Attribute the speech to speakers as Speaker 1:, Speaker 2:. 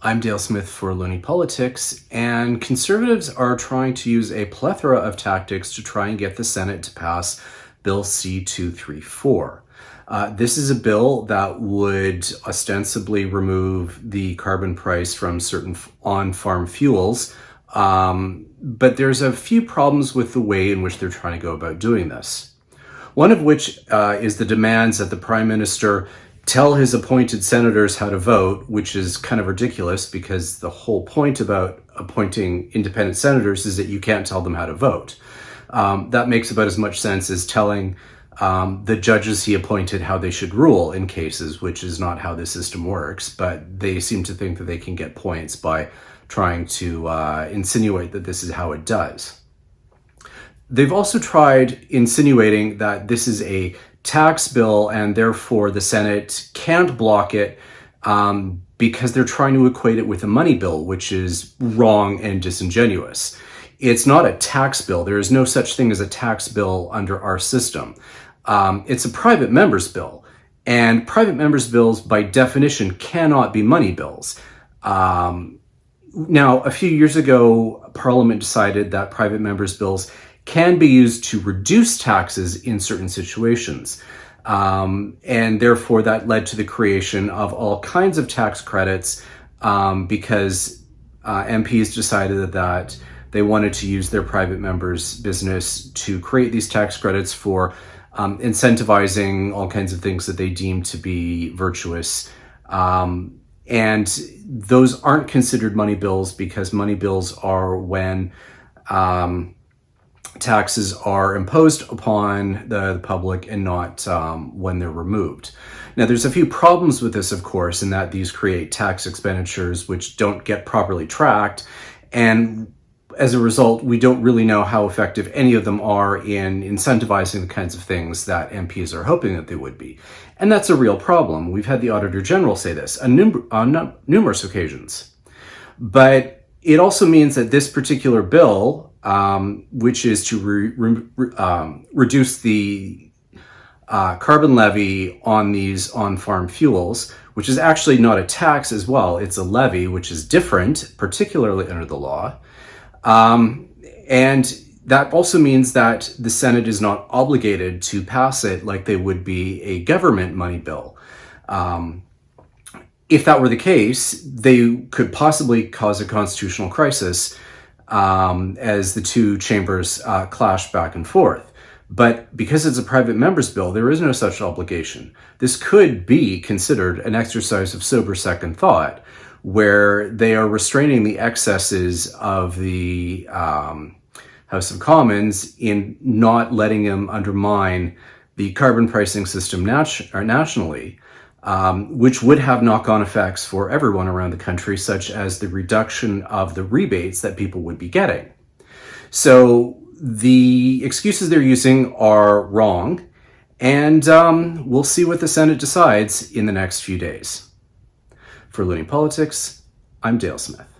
Speaker 1: I'm Dale Smith for Looney Politics, and conservatives are trying to use a plethora of tactics to try and get the Senate to pass Bill C-234. This is a bill that would ostensibly remove the carbon price from certain on-farm fuels, but there's a few problems with the way in which they're trying to go about doing this. One of which is the demands that the Prime Minister tell his appointed senators how to vote, which is kind of ridiculous because the whole point about appointing independent senators is that you can't tell them how to vote. That makes about as much sense as telling the judges he appointed how they should rule in cases, which is not how the system works, but they seem to think that they can get points by trying to insinuate that this is how it does. They've also tried insinuating that this is a tax bill and therefore the Senate can't block it because they're trying to equate it with a money bill, which is wrong and disingenuous. It's not a tax bill. There is no such thing as a tax bill under our system. It's a private member's bill, and private members' bills by definition cannot be money bills. Now, a few years ago, Parliament decided that private members' bills can be used to reduce taxes in certain situations. And therefore that led to the creation of all kinds of tax credits because MPs decided that they wanted to use their private members' business to create these tax credits for incentivizing all kinds of things that they deemed to be virtuous. And those aren't considered money bills because money bills are when taxes are imposed upon the public and not when they're removed. Now, there's a few problems with this, of course, in that these create tax expenditures which don't get properly tracked. And as a result, we don't really know how effective any of them are in incentivizing the kinds of things that MPs are hoping that they would be. And that's a real problem. We've had the Auditor General say this on numerous occasions. But it also means that this particular bill, which is to reduce the carbon levy on these on-farm fuels, which is actually not a tax as well. It's a levy, which is different, particularly under the law. And that also means that the Senate is not obligated to pass it like they would be a government money bill. If that were the case, they could possibly cause a constitutional crisis as the two chambers clash back and forth. But because it's a private member's bill, there is no such obligation. This could be considered an exercise of sober second thought, where they are restraining the excesses of the House of Commons in not letting them undermine the carbon pricing system nationally, which would have knock-on effects for everyone around the country, such as the reduction of the rebates that people would be getting. So the excuses they're using are wrong, and we'll see what the Senate decides in the next few days. For Looney Politics, I'm Dale Smith.